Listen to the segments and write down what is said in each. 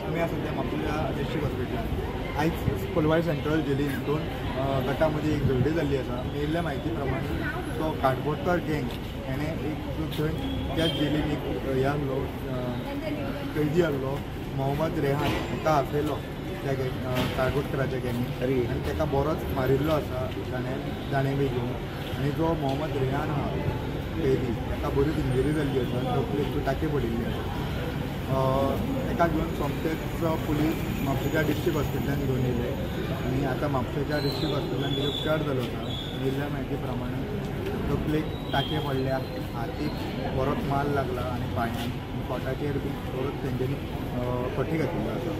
आम्ही सध्या Mapusa district hospital आयज कोलवाळे सेंट्रल जेलीन 2 गटांमध्ये एक झगडी जाल्ली आसा। मेळिल्ल्या म्हायती प्रमाणे तो काडबोडकार गँग हेणे एक थंय त्याच जेलीन एक हे आहलो कैदी आहलो मोहम्मद रेहान हाका आपयलो त्या काडबोडकराच्या गँगीन आनी ताका बरोच मारिल्लो आसा जाणेवे घेवन। आनी जो मोहम्मद रेहान आहा कैदी ताका बरीच इंजरी जाल्ली आसा, तकलेक टाके पडिल्ले आसा। ताका घेवन सोमतेच पुलीस म्हापशेच्या डिस्ट्रिक्ट हॉस्पिटलान घेवन येयले आनी आतां म्हापशेच्या डिस्ट्रिक्ट हॉस्पिटलान तिजो उपचार जालो आसा। दिल्ल्या म्हायती प्रमाणे तकलेक टाके पडल्या, हातीक बरोच माल लागला आनी पांयांक पोटाचेर बी बरोच तेंच्यांनी पटी घातिल्लो आसा।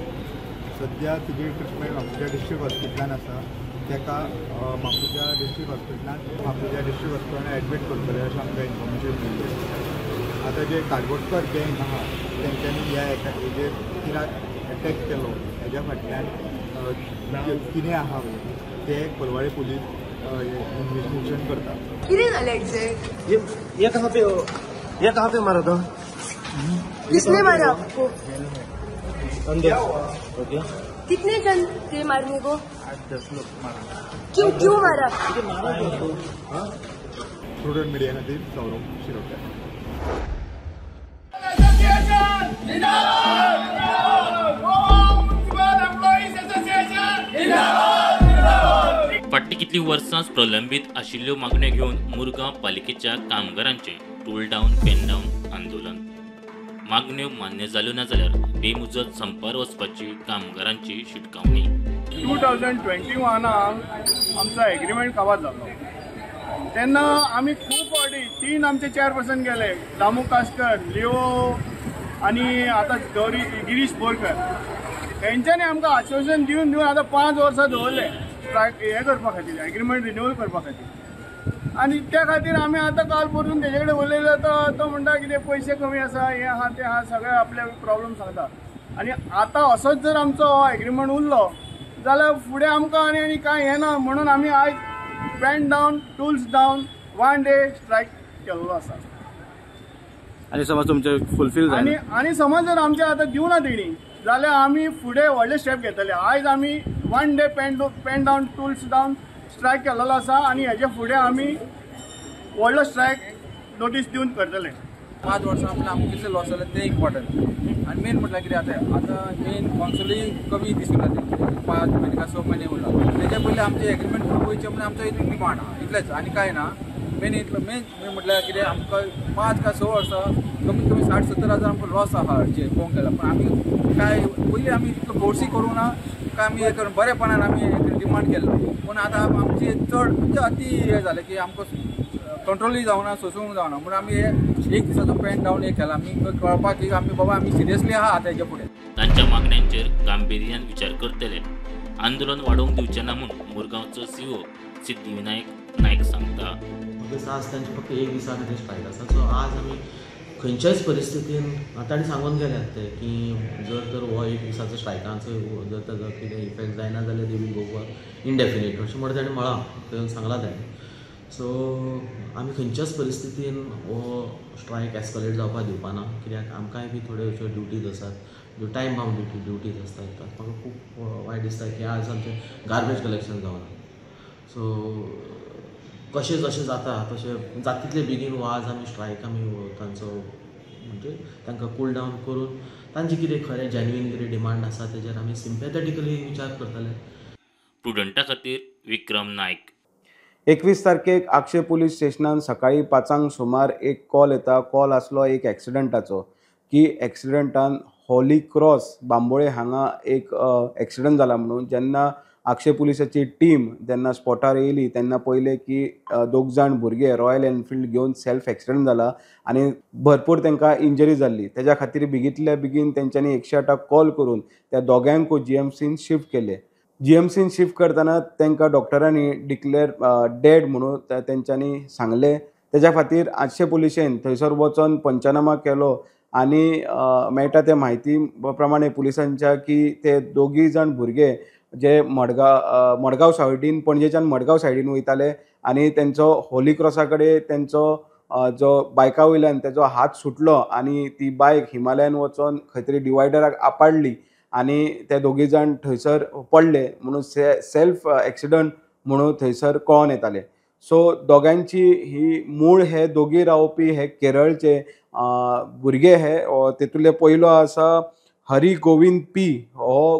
सद्या तिजी ट्रिटमेंट म्हापशेच्या डिस्ट्रिक्ट हॉस्पिटलान आसा। ताका म्हापशेच्या डिस्ट्रिक्ट हॉस्पिटलान एडमीट करतले अशें आमकां इन्फॉर्मेशन मेळिल्लें। आतां जे काडबोडकर गँग आहा तेंच्यांनी ह्या हेजेर कित्याक अटॅक केलो हेज्या फाटल्यान कितें आहा ते कोलवाळे पुलीस इन्वेस्टिगेशन करता। कितें जालें एग्जैक्ट? ये कहाँ पे मारा था? किसने मारा आपको? अंदर। ओके। कितने जन थे मारने को? 8-10 लोग मारा। क्यों मारा? प्रुडंट मीडिया खातीर सौरभ शिरोडकर। फाटली कितली वर्सां प्रलंबीत आशिल्ल्यो मागण्यो घेवन मुरगांव पालिकेच्या कामगारांचे टूल डावन पेन डावन आंदोलन। मागण्यो मान्य जाल्यो ना जाल्यार बेमुजत संपार वचपाची कामगारांची शिटकावणी। 2021 आमचो एग्रीमेंट काबार जालो तेन्ना आमी खूब फावटी 3 आमचे चेअरपर्सन गेले, दामू कास्कर, लिओ आनी आतां गिरीश बोरकर। तेंच्यांनी आमकां आश्वासन दिवन आतां 5 वर्सां दवरले हे करपा खातीर, एग्रीमेंट रिन्यूवल करपा खातीर। आनी त्या खातीर आमी आतां काल परतून तेजे कडेन उलयलो तो म्हणटा कितें पयशे कमी आसा, हे आहा ते आहा, सगळे आपले प्रॉब्लेम सांगता। आनी आतां असोच जर आमचो हो एग्रीमेंट उरलो जाल्यार फुडें आमकां आनी कांय हें ना, म्हणून आमी आयज pen down tools down 1 day strike केल्लो आसा। आणि समज तुमचे फुलफिल जाले आनी समज जर आमचे आतां दिवना तेणी जाल्यार आमी फुडें व्हडले स्टेप घेतले। आयज आमी 1 day pen down tools down strike केल्लो आसा आनी हेजे फुडें आमी व्हडलो स्ट्रायक नोटीस दिवन करतले। 5 वर्सां आमकां कितले लॉस जाले ते इम्पॉर्टंट आनी मेन म्हटल्यार कितें आतां मेन कॉन्सुली कमी दिसून येता 5 महिने का 6 महिने उरला। तेच्या पयलीं आमचे एग्रीमेंट पळोवचे म्हणजे आमचो एक डिमांड आहा इतलेंच आनी कांय ना। मेन म्हटल्यार कितें आमकां 5 का 6 वर्सां कमीत कमी 60-70 हजार आमकां लॉस आहा हरचे पळोवंक गेल्यार। पण आमी काय पयलीं आमी इतलो फोर्सी करूं ना काय आमी हे करून बरेपणान आमी डिमांड केल्लो। पूण आतां आमचे चड म्हणजे अति हे जालें की आमकां कंट्रोलूय जावना, सोसूंक जावना। म्हणून आमी हे एक दिसाचो पेन डावन हे केला आमी कळपाक की आमी बाबा आमी सिरियसली आहा तेच्या फुडें। तांच्या मागण्यांचेर गांभीर्यान विचार करतले, आंदोलन वाडोवंक दिवचे ना म्हणून मुरगांवचो सीओ सिद्धिविनायक नायक सांगता। आज तांचे फक्त एक दिसा खातीर स्ट्रायक आसा। सो आज आमी खंयच्याच परिस्थितीन तांणी सांगून गेल्यात ते की जर हो एक दिसाचो स्ट्रायकांचो जर ताजो कितें इफेक्ट जायना जाल्यार दे वील गो फॉर इंडेफिनीट अशें म्हणून ताणें म्हळां सांगलां ताणें। सो आमी खंयच्याच परिस्थितीन हो स्ट्रायक एस्कलेट जावपाक दिवपाना, कित्याक आमकांय बी थोड्यो अश्यो ड्युटीज आसात ज्यो टायम बाउंड ड्युटीज आसतात। म्हाका खूब वायट दिसता की आज आमचें गार्बेज कलेक्शन जावना। सो कशें जशें जाता तशें जाता तितले बेगीन हो आज आमी स्ट्रायक आमी तांचो म्हणजे तांकां कूल डावन करून तांचे कितें खरें जेन्युइन कितें डिमांड आसा तेजेर आमी सिम्पॅथेटिकली विचार करतले। प्रुडंटा खातीर विक्रम नायक। 21 तारखेक आक्षे पुलीस स्टेशनान सकाळी 5 सुमार एक कॉल येता। कॉल आसलो एक एक्सिडंटाचो की एक्सिडंटान हॉली क्रॉस बांबोळे हांगा एक एक्सिडंट जाला म्हणून। जेन्ना आक्षे पुलिसाची टीम जेन्ना स्पॉटार येयली तेन्ना पळयलें की 2 जाण भुरगे रॉयल एनफिल्ड घेवन सेल्फ एक्सिडंट जाला आनी भरपूर तांकां इंजरी जाल्ली। तेज्या खातीर बेगींतल्या बेगीन तेंच्यांनी 108 कॉल करून त्या दोगांयकूय जीएमसीन शिफ्ट केले। जीएमसीन शिफ्ट करतना तांकां डॉक्टरांनी डिक्लेअर डेड म्हणून तेंच्यांनी सांगलें। तेज्या खातीर आक्षे पुलिशेन थंयसर वचोन पंचनामा केलो आनी मेळटा ते म्हायती प्रमाणे पुलिसांच्या की ते 2 जाण भुरगे जे मडगांव सायडीन पणजेच्यान मडगांव सायडीन वयताले आनी तेंचो होली क्रॉसा कडेन तेंचो जो बायका वयल्यान तेजो हात सुटलो आनी ती बायक हिमालयान वचोन खंय तरी डिवायडराक आपाडली आणि ते दोगी जाण थंयसर पडले म्हणून सेल्फ एक्सिडंट म्हणून थंयसर कळोन येताले. सो दोगांची ही मूळ हे दोगी रावपी हे केरळचे भुरगे हे तेतूंतले पयलो आसा हरी गोविंद पी हो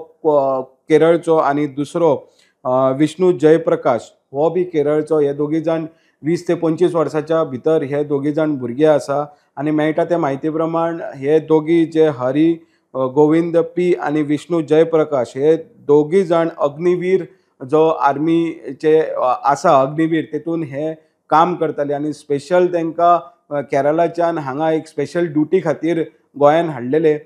केरळचो आणि दुसरो विष्णू जयप्रकाश हो बी केरळचो. हे दोगी जाण 20 ते 25 वर्साच्या भितर हे दोगी जाण भुरगे आसा आणि मेळटा त्या म्हायती प्रमाण हे दोगी जे हरी गोविंद पी आणि विष्णू जयप्रकाश हे दोगी जाण अग्निवीर जो आर्मीचे आसा अग्निवीर तेतून हे काम करताले आणि स्पेशल तांकां केरळाच्यान हांगा एक स्पेशल ड्युटी खातीर गोंयान हाडलेले.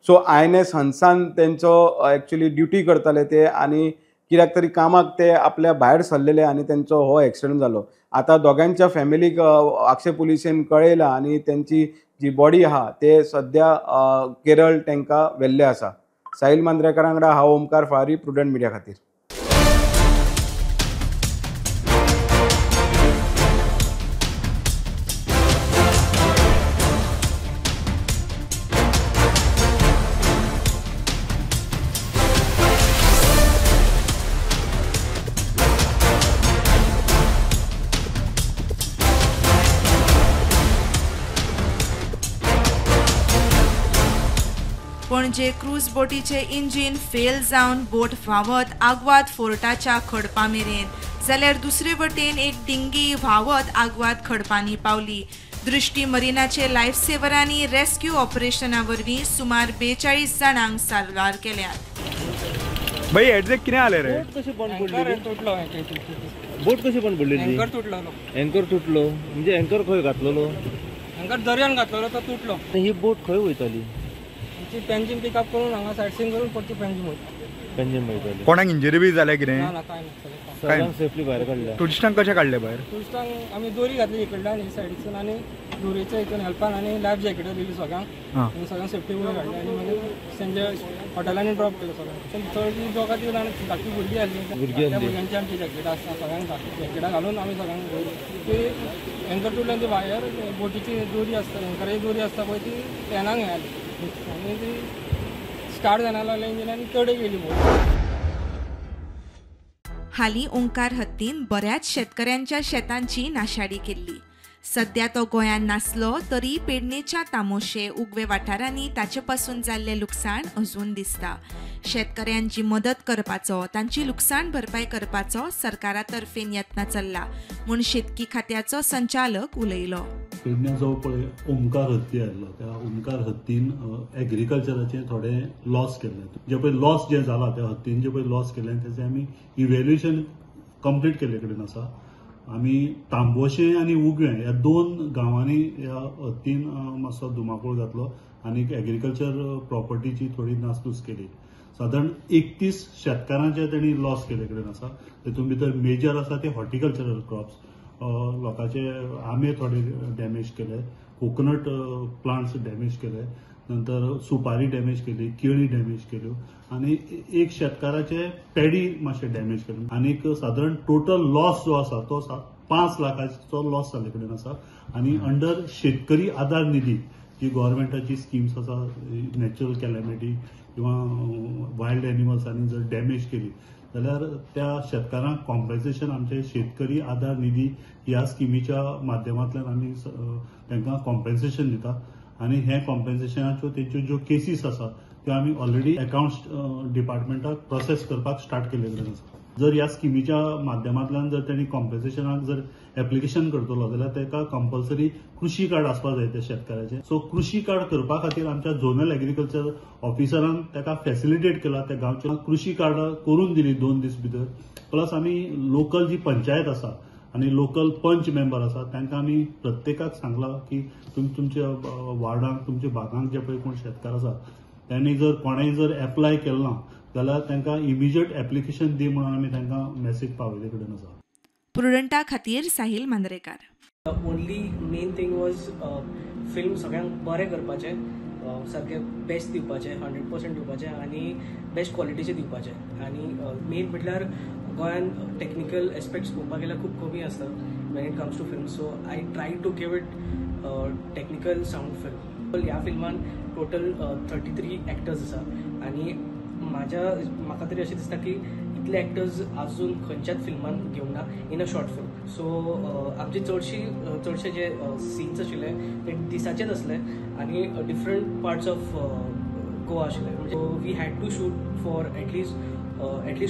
सो INS हंसान तेंचो एक्चुअली ड्युटी करताले ते आणि कित्याक तरी कामाक ते आपल्या भायर सरलेले आणि तेंचो हो एक्सिडंट जालो. आता दोगांच्या फॅमिलीक आक्षे पुलिसेन कळयला आणि त्यांची जी बॉडी आहा ते सध्या केरळ तांकां व्हेल्ले आसा. साहिल मांद्रेकारा वांगडा हांव ओमकार फारी, प्रुडंट मिडिया खातीर. पणजे क्रूज बोटीचे इंजिन फेल जावन बोट व्हांवत आग्वाद फोर्टाच्या खडपा मेरेन, जाल्यार दुसरे वटेन एक डिंगी व्हांवत आग्वाद खडपांनी पावली. दृष्टी मरिनाचे लायफ सेवरांनी रेस्क्यू ऑपरेशना वरवीं सुमार 42 जाणांक सारवार केल्यात. भाई एग्जॅक्ट कितें जालें रे? बोट कशी बंद पडली? एंकर तुटलो म्हणजे एंकर खंय घातलेलो? एंकर दर्यान घातलेलो तो तुटलो. ही बोट खंय वयताली? पेंजीम पिकअप करून हांगा सायडसीन करून परती पेंजीम वयताली. कोणाक इंजरी बी जाल्या कितें? ना काय सगळ्यांक सेफली भायर काडल्या. टुरिस्टांक कशें काडले भायर? टुरिस्टांक आमी दोरी घातली इकडल्यान ही सायडीसून आनी दोरीच्या हितून हेल्पान आनी लायफ जॅकेट दिली सगळ्यांक आनी सगळ्यांक सेफ्टी वयर हाडले आनी मागीर तेंचे हॉटेलांनी ड्रॉप केले सगळ्यांक. चड जो खातीर आनी धाकटी भुरगीं आसली त्या भुरग्यांची आमची जॅकेटां आसता सगळ्यांक जॅकेटां घालून आमी सगळ्यांक ती एंकर तुटल्यान ती भायर बोटीची दोरी आसता एंकराची दोरी आसता पळय ती पेनांक हे जाली आनी ती स्टार्ट जायना लागले इंजिन आनी चड गेली बोट. हालीं ओंकार हत्तीन बऱ्याच शेतकऱ्यांच्या शेतांची नाशाडी केल्ली. सध्या तो गोंयांत नासलो तरी पेडणेच्या तामोशे उगवे वाठारांनी ताचे पासून जाल्लें लुकसाण अजून दिसता. शेतकऱ्यांची मदत करपाचो तांची लुकसाण भरपाय करपाचो सरकारा तर्फेन यत्न चल्ला म्हूण शेतकी खात्याचो संचालक उलयलो. पेडण्या जवळ पळय ओमकार हत्ती आयल्लो त्या ओमकार हत्तीन एग्रीकल्चराचे थोडे लॉस केले. जे पळय लॉस जे जाला त्या हत्तीन जे पळय लॉस केले त्याचे आमी इव्हॅल्युएशन कंप्लीट केले कडेन आसा. आमी तांबोशे आनी उगवे ह्या 2 गांवांनी ह्या हत्तीन मातसो धुमाकूळ घातलो आनी एग्रीकल्चर प्रॉपर्टीची थोडी नासधूस केली. साधारण 31 शेतकारांचे त्यांनी लॉस केले कडेन आसा. तेतून भितर मेजर आसा ते हॉर्टिकल्चरल क्रॉप्स. लोकांचे आंबे थोडे डॅमेज केले, कोकोनट प्लांट्स डॅमेज केले, नंतर सुपारी डॅमेज केली, केळी डॅमेज केल्यो आणि एक शेतकाराचे पॅडी मातशें डॅमेज केले. आनीक साधारण टोटल लॉस जो आसा तो 5 लाखाचो लॉस जाल्ले कडेन आसा. आनी अंडर शेतकरी आधार निधी जी गव्हर्मेंटाची स्किम्स आसा नॅचरल कॅलॅमिटी किंवा वायल्ड एनिमल्सांनी जर डॅमेज केली जाल्यार त्या शेतकारांक कॉम्पेन्सेशन आमचे शेतकरी आधार निधी ह्या स्किमीच्या माध्यमांतल्यान आमी तांकां कॉम्पेन्सेशन दिता. आनी हे कॉम्पेन्सेशनाच्यो तेंच्यो ज्यो केसीस आसा त्यो आमी ऑलरेडी अकाउंट्स डिपार्टमेंटाक प्रोसेस करपाक स्टार्ट केले कडेन आसा. जर ह्या स्किमीच्या माध्यमांतल्यान जर त्यांनी कॉम्पेन्सेशनाक जर एप्लिकेशन करतलो जाल्यार ताका कंपल्सरी कृषी कार्ड आसपाक जाय त्या शेतकाराचे. सो कृषी कार्ड करपा खातीर आमच्या झोनल एग्रीकल्चर ऑफिसरान ताका फॅसिलिटेट केला. त्या गांवच्या कृषी कार्ड करून दिली 2 दीस भितर. प्लस आमी लोकल जी पंचायत आसा आनी लोकल पंच मेंबर आसा तांकां आमी प्रत्येकाक सांगला की तुमच्या वार्डांक तुमच्या भागांक जे पळय कोण शेतकार आसा त्यांनी जर कोणेंय जर एप्लाय केलें ना जाल्यार तांकां इमिजिएट एप्लिकेशन दी म्हणून आमी तांकां मेसेज पावयले कडेन आसा. प्रुडंटा खातीर Sahil Mandrekar. Only main thing was film सगळ्यांक बरें करपाचें, सारकें बेस्ट दिवपाचें, 100% दिवपाचें आनी बेस्ट क्वॉलिटीचें दिवपाचें. आनी मेन म्हटल्यार गोंयान टेक्निकल एस्पेक्ट्स पळोवपाक गेल्यार खूब कमी आसता when it comes to film. So I try to give it technical sound film. ह्या फिल्मान टोटल 33 एक्टर्स आसा आनी म्हाका तरी अशें दिसता की इतले एक्टर्स आजून खंयच्याच फिल्मान घेवंक ना in a short film. So आमचे चडशे जे सीन्स आशिल्ले ते दिसाचेच असले आनी डिफरंट पार्ट्स ऑफ गोवा आशिल्ले. म्हणजे we had to shoot for at least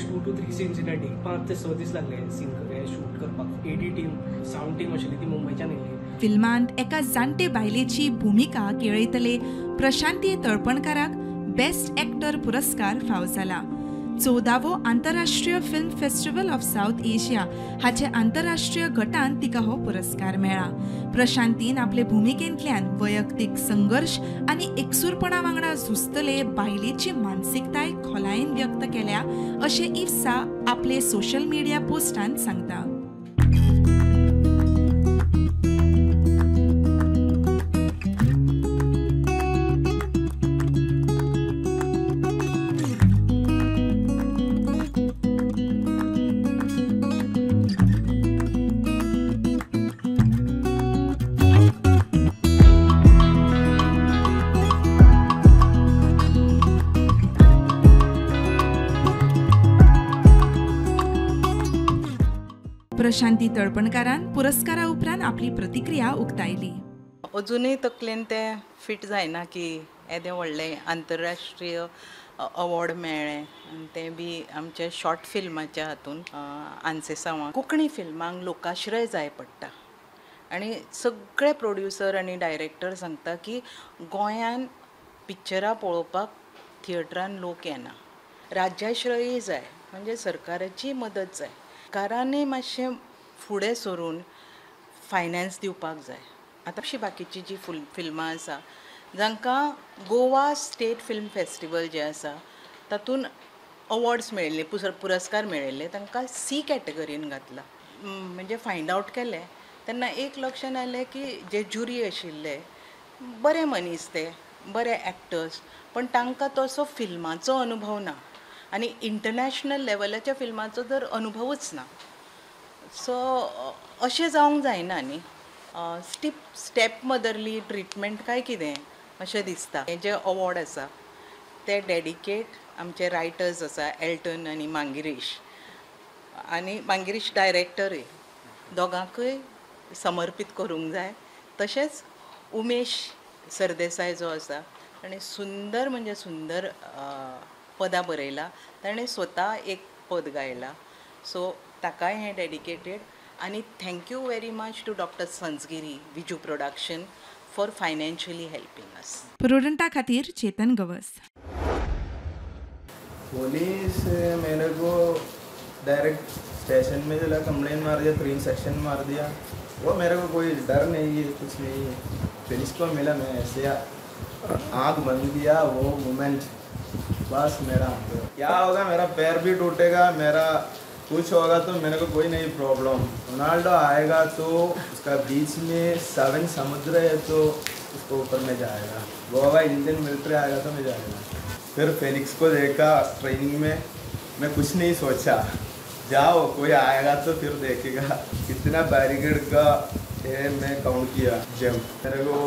2 to 3 scenes in a day. 5 ते 6 दीस लागले सीन शूट करपाक. एडी टीम, साऊंड टीम आशिल्ली ती मुंबयच्यान येयल्ली. फिल्मांत एका जाणटे बायलेची भुमिका केळयतले प्रशांती तळपणकाराक बेस्ट एक्टर पुरस्कार फावो जाला. 14वो आंतरराष्ट्रीय film festival of South Asia हाचे आंतरराष्ट्रीय गटान तिका हो पुरस्कार मेळ्ळा. प्रशांतीन आपले भुमिकेंतल्यान वैयक्तीक संघर्ष आनी एकसूरपणा वांगडा झुजतले बायलेची मानसिकताय खोलायेन व्यक्त केल्या अशें इफ्सा आपले सोशल मिडिया पोस्टांत सांगता. प्रशांती तळपणकारान पुरस्कारा उपरांत आपली प्रतिक्रिया उक्तायली. अजूनय तकलेन ते फिट जायना की येदे व्हडले आंतरराष्ट्रीय अवॉर्ड मेळ्ळे आनी ते बी आमच्या शॉर्ट फिल्माच्या हातून आनसेसांवां. कोंकणी फिल्मांक लोकाश्रय जाय पडटा आनी सगळे प्रोड्युसर आनी डायरेक्टर सांगता की गोंयान पिक्चरां पळोवपाक थिएटरान लोक येना. राज्याश्रयय जाय म्हणजे सरकाराची मदत जाय. सरकारानय मातशें फुडें सरून फायनान्स दिवपाक जाय. आतां अशीं बाकीची जी फिल्मां आसा जांकां गोवा स्टेट फिल्म फेस्टिवल जे आसा तातूंत अवॉर्ड्स मेळिल्ले, पुरस्कार मेळिल्ले तांकां C कॅटेगरीन घातला. म्हणजे फायंड आवट केलें तेन्ना एक लक्षान आयलें की जे ज्युरी आशिल्ले बरे मनीस, ते बरे एक्टर्स, पण तांकां तसो फिल्माचो अनुभव ना आनी इंटरनॅशनल लेवलाच्या फिल्माचो तर अनुभवूच ना. सो अशें जावंक जायना न्ही. स्टेप मदरली ट्रिटमेंट काय कितें अशें दिसता. हे जे अवॉर्ड आसा ते डेडिकेट आमचे रायटर्स आसा एल्टन आनी मांगिरीश, आनी मांगिरीश डायरेक्टरूय, दोगांकय समर्पीत करूंक जाय. तशेंच उमेश सरदेसाय जो आसा ताणें सुंदर म्हणजे सुंदर पदां बरयला. ताणें स्वता एक पद गायला. सो ताकाय हें डेडिकेटेड. आनी thank you very much to doctor Sanjgiri, Viju production for financially helping us. प्रुडंटा खातीर चेतन गवस. पुलिस मेरे को डायरेक्ट स्टेशन में चला कंप्लेन मार दिया, 3 सेक्शन मार दिया. वो मेरे को कोई डर नहीं है, कुछ नहीं है. पुलिस को मिला, मैं ऐसे आँख बंद किया, वो मोमेंट बस मेरा क्या होगा, मेरा पैर भी टूटेगा, मेरा कुछ होगा तो मेरे को कोई नहीं प्रॉब्लम. रोनाल्डो आएगा तो उसका बीच में 7 समुद्र है तो उसको ऊपर में जाएगा. गोवा इंडियन मिलिट्री आएगा तो मैं जाएगा. फिर फेलिक्स को देखा ट्रेनिंग में, मैं कुछ नहीं सोचा, जाओ कोई आएगा तो फिर देखेगा. कितना बैरिकेड का है मैं काउंट किया जंप, मेरे को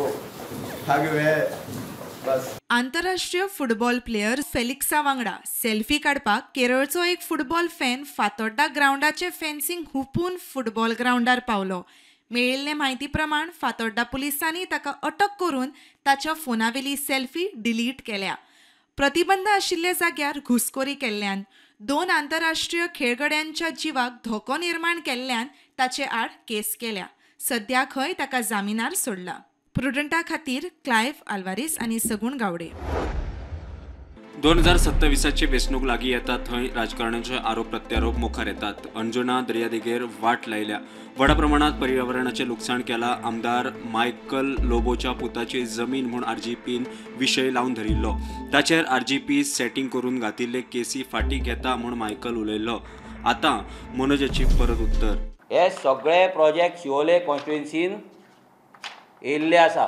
भाग में बस. आंतरराष्ट्रीय फुटबॉल प्लेयर फेलिक्सा वांगडा सेल्फी काडपाक केरळचो एक फुटबॉल फॅन फातोड्डा ग्राउंडाचे फेन्सिंग हुपून फुटबॉल ग्राउंडार पावलो. मेळिल्ले म्हायती प्रमाण फातोड्डा पुलिसांनी ताका अटक करून ताच्या फोनावेली सेल्फी डिलीट केल्या. प्रतिबंध आशिल्ल्या जाग्यार घुसखोरी केल्ल्यान 2 आंतरराष्ट्रीय खेळगड्यांच्या जिवाक धोको निर्माण केल्ल्यान ताचे आड केस केल्या. सध्या खंय ताका जामिनार सोडला. प्रुडंटा खातीर क्लायव्ह आल्वारीस आनी सगूण गावडे. 2027ची वेंचणूक लागीं येता थंय राजकारण्याचे आरोप प्रत्यारोप मुखार येतात. अंजुना दर्यादेगेर वाट लायल्या. व्हडा प्रमाणात पर्यावरणाचे लुकसाण केला. आमदार मायकल लोबोच्या पुताची जमीन म्हूण RGPन विशय लावन धरिल्लो. ताचेर RGP सेटींग करून घातिल्ले केसी फाटीं घेता म्हूण मायकल उलयल्लो. आतां मनोजाची परत उत्तर. हे सगळे प्रोजेक्ट शिवोले कॉन्स्टिट्युएन्सीन येयल्ले आसा.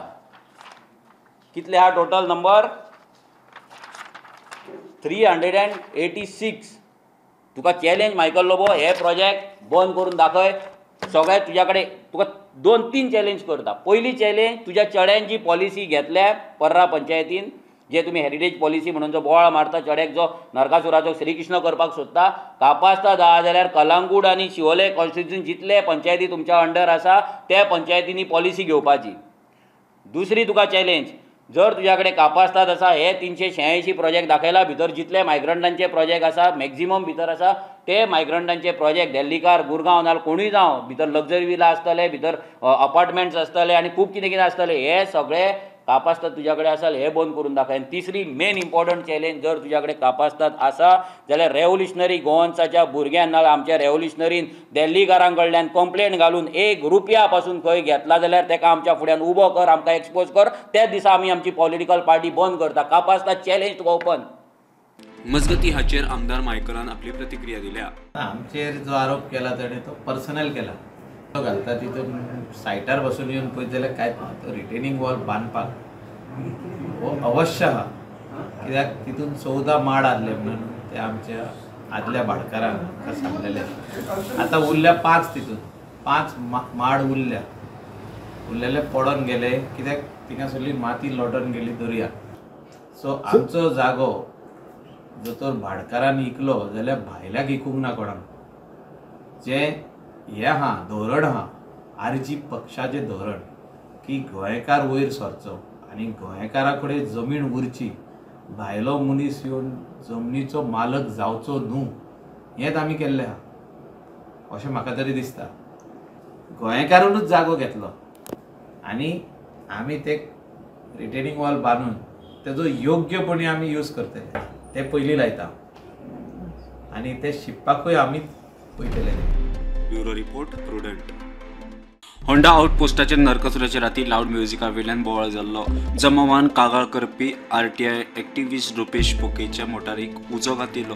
कितले हा टोटल नंबर? 386. तुका चॅलेंज मायकल लोबो, हे प्रोजेक्ट बंद करून दाखय. सगळे तुज्या कडेन तुका 2-3 चॅलेंज करता. पयली चॅलेंज, तुज्या चेड्यान जी पॉलिसी घेतल्या पर्रा पंचायतीन, जे तुम्ही हेरिटेज पॉलिसी म्हणून जो बोवाळ मारता चेड्याक जो नरकासुराचो श्रीकृष्ण करपाक सोदता, कापास्ता जाय जाल्यार कलांगूट आनी शिवोले कॉन्स्टिट्युशन जितले पंचायती तुमच्या अंडर आसा त्या पंचायतींनी पॉलिसी घेवपाची. दुसरी तुका चॅलेंज, जर तुझ्या कडेन कापास्ताद आसा हे 386 प्रोजेक्ट दाखयला भितर जितले मायग्रंटांचे प्रोजेक्ट आसा मॅक्झिमम भितर आसा ते मायग्रंटांचे प्रोजेक्ट दिल्लीकार गुरगांव नाल्यार कोणूय जावं भितर लग्जरी विला आसतले, भितर अपार्टमेंट्स आसतले आनी खूब कितें कितें आसतले, हे सगळे कापास्ताद तुझ्या कडेन आसा हे बंद करून दाखय. आनी तिसरी मेन इम्पॉर्टंट चॅलेंज, जर तुझ्या कडेन कापास्ताद आसा जाल्यार रेव्होल्युशनरी गोवन्साच्या भुरग्यांक नाल्यार आमच्या रेव्होल्युशनरीन दिल्लीकारां कडल्यान कंप्लेंट घालून 1 रुपया पासून खंय घेतला जाल्यार तेका आमच्या फुड्यान उबो कर, आमकां एक्सपोज कर. त्याच दिसा आमी आमची पॉलिटिकल पार्टी बंद करता. कापास्ताद चॅलेंज तुका ओपन. मजगती हाचेर आमदार मायकलान आपली प्रतिक्रिया दिल्या. आमचेर जो आरोप केला ताणें तो पर्सनल केला. तो घालता तितून सायटार बसून येवन पळयत जाल्यार कांयच ना. तो रिटेनिंग वॉल बांदपाक हो अवश्य आहा, कित्याक तितून 14 माड आसले म्हणून ते आमच्या आदल्या भाटकारांक सांगलेले. आतां उरल्या 5 तितून 5 माड उरलेले पडोन गेले, कित्याक तिका सगळी माती लोटोन गेली दर्याक. सो आमचो जागो जर तर भाटकारान इकलो जाल्यार भायल्याक इकूंक ना कोणाक. जे हे आहा धोरण आहा आरजी पक्षाचें धोरण की गोंयकार वयर सरचो आनी गोंयकारा कडेन जमीन उरची, भायलो मनीस येवन जमनीचो मालक जावचो न्हू, हेंच आमी केल्लें आहा अशें म्हाका तरी दिसता. गोंयकारूनच जागो घेतलो आनी आमी ते रिटेनिंग वॉल बांदून तेजो योग्यपणी आमी यूज करतले ते पयलीं लायता आनी ते शिकपाकूय आमीच पळयतले. Bureau report prudent. होंडा आउटपोस्टाचेर नरकासुराचे राती लावड म्युझिका वेल्यान बोवाळ जाल्लो. जमावान कागाळ करपी आरटीआय एक्टिव्हिस्ट रुपेश पोकेच्या मोटारीक उजो घातिल्लो.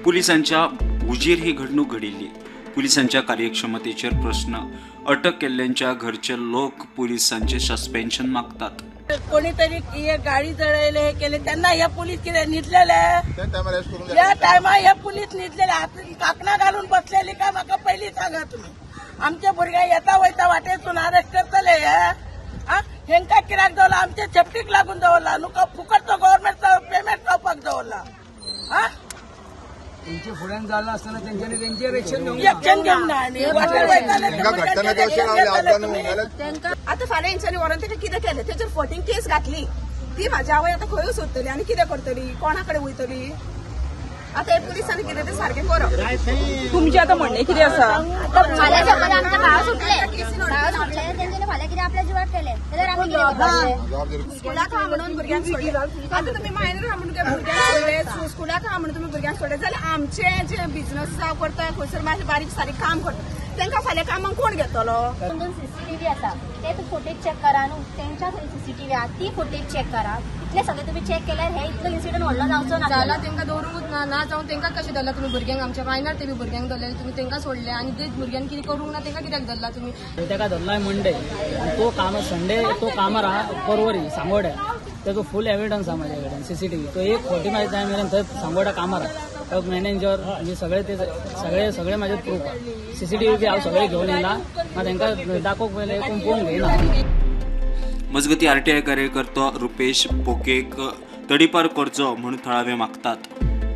पुलिसांच्या हुजीर ही घडणूक घडिल्ली. पुलिसांच्या कार्यक्षमतेचेर प्रश्न. अटक केल्ल्यांच्या घरचे लोक पुलिसांचे सस्पेन्शन मागतात. कोणीतरी हे गाडी जळयले हे केले त्यांना हे पोलीस किती न्हिदलेले, या टायमार हे पोलीस न्हिदलेले काकणा घालून बसलेली का म्हाका पयली सांगा तुम्ही. आमचे भुरगे येता वयता वाटेसून अरेस्ट करतले हेंका कित्याक दवरला, आमच्या सेफ्टीक लागून दवरला नुका फुकटचो गव्हर्नमेंट पेमेंट जावपाक दवरला. तेंचे फुड्यान जाल्लो आसतना तेंच्यांनी तेंचेर एक्शन घेवंक ना. आता फाल्यां हेंच्यांनी व्हरून तेका कितें केलें तेचेर 14 केस घातली. ती म्हाजी आवय आतां खंय सोदतली आनी कितें करतली, कोणा कडेन वयतली. आता हे पुलिसांनी कितें तें सारकें करप. तुमचें आतां म्हणणें कितें आसा? स्कुलाक हा म्हणून भुरग्यांक सोडले. आतां तुमी मायनर हा म्हणून भुरग्यांक सोडले, स्कुलाक हा म्हणून तुमी भुरग्यांक सोडले जाल्यार आमचे जे बिझनस करता खंयसर मातशें बारीक सारीक काम करता तांकां फाल्यां कामाक कोण घेतलो? CCTV आसा ते फुटेज चेक करा न्हू. तेंच्या CCTV आहा ती फुटेज चेक करा. इतले सगळे तुम्ही चेक केल्यार हे इतलो इन्सिडंट व्हडलो जावचो ना. जाला तेंकां दवरूंकूच ना जावन तेंकां कशें धरला तुमी भुरग्यांक? आमच्या मायनर ते भुरग्यांक धरलेले तुमी तेंकां सोडले आनी ते भुरग्यांक कितें करूंक ना तेंकां कित्याक धरला तुमी? तेका धरलाय मंडे तो काम संडे तो कामार आहा परवरी सांगोड्या. तेजो फूल एविडन्स आहा म्हाजे कडेन CCTV. तो एक 45 टायम मेरेन थंय सांगोड्या कामार आहा. मॅनेजर आनी सगळे म्हाजे प्रूफ आहा. CCTV बी हांव सगळे घेवन येयला. मात तेंकां दाखोवंक पयलें कोण पळोवंक घेयना. मजगती आरटीआय कार्यकर्तो रुपेश पोकेक तडीपार करचो म्हणून थळावे मागतात.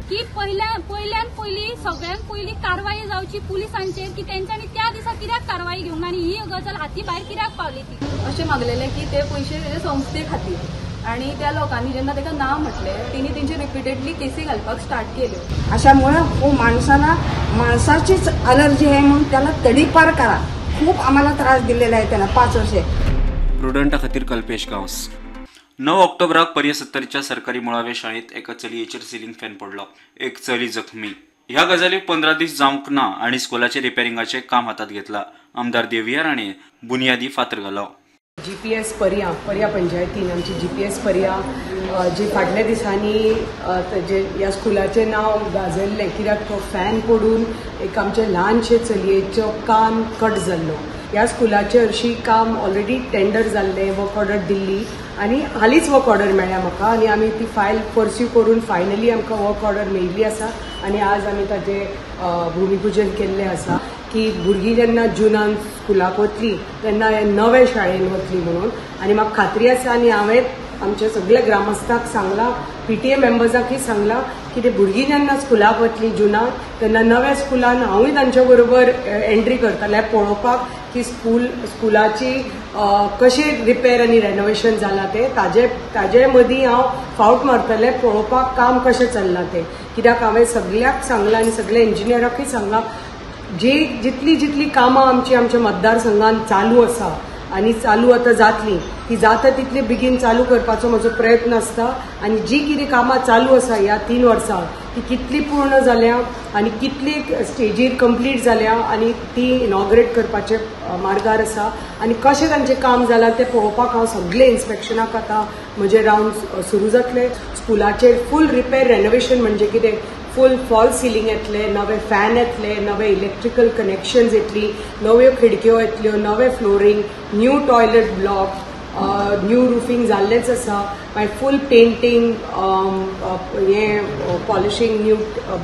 की पहिली सगळ्यांत पहिली कारवाई जावची पुलिसांचेर की तेंच्यांनी त्या दिसा कित्याक कारवाई घेवंक ना आनी ही गजाल हाती भायर कित्याक पावली ती. अशें मागलेलें की ते पयशे तेजे संस्थे खातीर आनी त्या लोकांनी जेन्ना तेका ना म्हटलें तेणी तेंचे रिपिटेडली केसी घालपाक स्टार्ट केल्यो. अशामुळे वो माणसाचीच अलर्जी आहे म्हणून त्याला तडीपार करा. खूप आम्हाला त्रास दिलेला आहे त्याला 5 वर्षे. प्रुडंटा खातीर कल्पेश गांवस. 9 ऑक्टोबराक पर्यसत्तरीच्या सरकारी मुळाव्या शाळेत एका चलयेचेर सिलींग फॅन पडलो. एक चली जखमी. ह्या गजालीक 15 दीस जावंक ना आनी स्कुलाचे रिपेरिंगाचे काम हातात घेतला. आमदार देविया राणे बुनियादी फातर घालो. GPS पर्या पंचायतीन आमची GPS पर्या जी फाटल्या दिसांनी जे ह्या स्कुलाचें नांव गाजल्लें कित्याक तो फॅन पडून एक आमचे ल्हानशे चलयेचो कान कट जाल्लो. ह्या स्कुलाचें हरशीं काम ऑलरेडी टेंडर जाल्लें, वर्क ऑर्डर दिल्ली आनी हालींच वर्क ऑर्डर मेळ्ळ्या म्हाका आनी आमी ती फायल परस्यू करून फायनली आमकां वर्क ऑर्डर मेळिल्ली आसा आनी आज आमी ताचें भुमिपूजन केल्लें आसा की भुरगीं जेन्ना जुनान स्कुलाक वतलीं तेन्ना हे नवे शाळेन वतलीं म्हणून. आनी म्हाका खात्री आसा आनी हांवें आमच्या सगळ्या ग्रामस्थांक सांगला, PTA मेंबर्सांकय सांगला की ते भुरगीं जेन्ना स्कुलाक वतलीं जुनाक तेन्ना नव्या स्कुलान हांवूय तांच्या बरोबर एंट्री करतलें पळोवपाक की स्कुलाची कशें रिपेर आनी रेनोवेशन जालां तें ताजे मदीं हांव फावट मारतलें पळोवपाक काम कशें चल्लां तें. कित्याक हांवें सगळ्याक सांगलां आनी सगळ्या इंजिनियराकय सांगलां जितली कामां आमच्या मतदारसंघात चालू आसा आनी चालू आतां जातली ती जाता तितली बेगीन चालू करपाचो म्हजो प्रयत्न आसता. आनी जी कितें कामां चालू आसा ह्या 3 वर्सां ती कितली पूर्ण जाल्या आनी कितली स्टेजीर कंप्लीट जाल्या आनी ती इनॉग्रेट करपाचे मार्गार आसा आनी कशें तांचें काम जालां तें पळोवपाक हांव सगळे इन्स्पेक्शनाक आतां म्हजे रावंड सुरू जातले. स्कुलाचेर फूल रिपेर रेनोवेशन म्हणजे कितें, फूल फॉल सिलींग येतले, नवे फॅन येतले, नवे इलेक्ट्रिकल कनेक्शन्स येतली, नव्यो खिडक्यो येतल्यो, नवे flooring, new toilet block, new roofing जाल्लेच आसा. मागीर full painting, polishing, new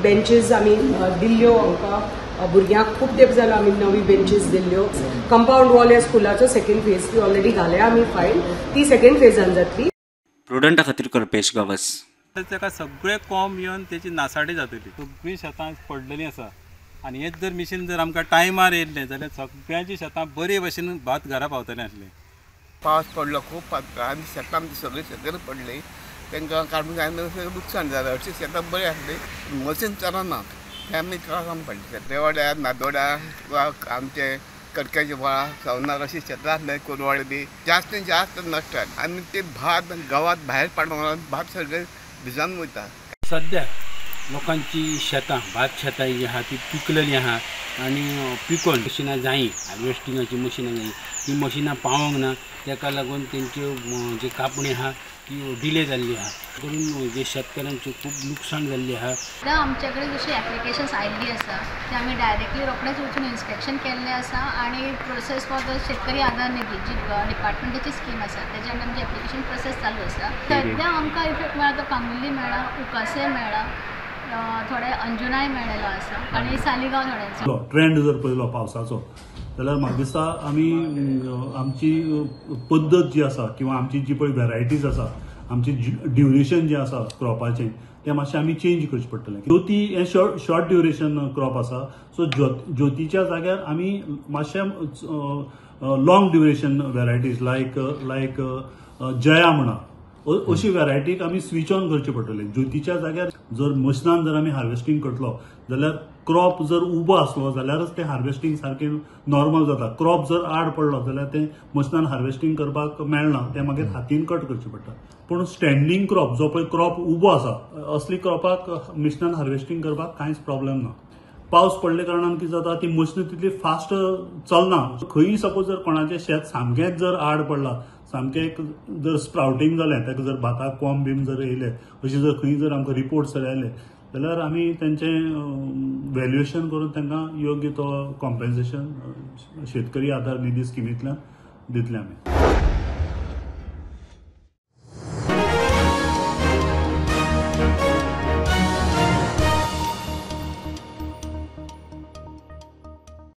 benches आमी दिल्ल्यो आमकां भुरग्यांक खूब तेंप जालो आमी नवी बेंचीस दिल्ल्यो. कंपाऊंड वॉल ह्या स्कुलाचो 2nd फेज ती ऑलरेडी घाल्या आमी फायल, ती 2nd फेजान जातली. प्रुडंटा खातीर कल्पेश गावस. ताका सगळे कॉम येवन तेची नासाडी जातली, सगळीं शेतां पडलेलीं आसा आनी हेच जर मिशीन जर आमकां टायमार येयल्लें जाल्यार सगळ्यांची शेतां बरे भशेन भात घरा पावतलें आसलें. पावस पडलो खूब पावस आनी शेतां सगळीं शेतां पडली, तांकां काडून जायना लुकसाण जालें. हरशीं शेतां बरीं आसलीं, मशीन चलनात, तें आमी त्रासान पडले. रेवाड्या नादोड्या वा आमचे कडक्याचे व्हाळा सवनार अशी शेतां आसले, कोरवाडे बी जास्तीत जास्त नश्ट जाले आनी ते भात गांवांत भायर पाडून भात सगळे भिजान वयता. सध्या लोकांची शेतां भात शेतां जी आहा ती पिकलेली आहा आनी पिकोवन मशिनां जायी, हार्वेस्टिंगाची मशिनां जायी, ती मशिनां पावोंक ना, ताका लागून तेंच्यो जे कापणी आहा ती डिले जाल्ली आहा, करून जे शेतकऱ्यांचें खूब लुकसाण जाल्ली आहा. सध्या आमचे कडेन जशी एप्लिकेशन्स आयिल्ली आसा ते आमी डायरेक्टली रोखडेच वचून इन्स्पेक्शन केल्लें आसा आनी प्रोसेस फॉर द शेतकरी आधार निधी जी डिपार्टमेंटाची स्कीम आसा तेजे अंडर आमची एप्लिकेशन प्रोसेस चालू आसा. सध्या आमकां इफेक्ट मेळ्ळा तो कांगुल्ली मेळ्ळा, उकासे मेळ्ळा, थोडे अंजुनाय मेळ्ळेलो आसा आनी सालिगांव थोड्यांचो. ट्रेंड जर पळयलो पावसाचो जाल्यार म्हाका दिसता आमी आमची पद्दत जी आसा किंवा आमची जी पळय वेरायटीज आसा, आमची ड्युरेशन जें आसा क्रॉपाचें तें मातशें आमी चेंज करचें पडटलें. ज्योती हें शॉर्ट ड्युरेशन क्रॉप आसा, सो ज्योतीच्या जाग्यार आमी मातशें लॉंग ड्युरेशन वेरायटीज लायक जया म्हणा अशी वेरायटीक आमी स्विच ऑन करचे पडटले. ज्योतीच्या जाग्यार जर मशिनान जर आमी हार्वेस्टिंग करतलो जाल्यार क्रॉप जर उबो आसलो जाल्यारच तें हार्वेस्टिंग सारकें नॉर्मल जाता. क्रॉप जर आड पडलो जाल्यार तें मशिनान हार्वेस्टिंग करपाक मेळना, तें मागीर हातीन कट करचें पडटा. पूण स्टँडींग क्रॉप जो पळय क्रॉप उबो आसा असली क्रॉपाक मशिनान हार्वेस्टिंग करपाक कांयच प्रॉब्लेम ना. पावस पडले कारणान कितें जाता ती मशिनां तितली फास्ट चलना. खंयी सपोज जर कोणाचें शेत सामकेंच जर आड पडला, सामकें जर स्प्राउटींग जालें, ताका जर भाताक कोंब बीम जर येयले, अशें जर खंय जर आमकां रिपोर्ट्स जर आयले जाल्यार आमी तेंचें व्हॅल्युएशन करून तांकां योग्य तो कॉम्पेन्सेशन शेतकरी आधार निधी स्किमींतल्यान दितले आमी.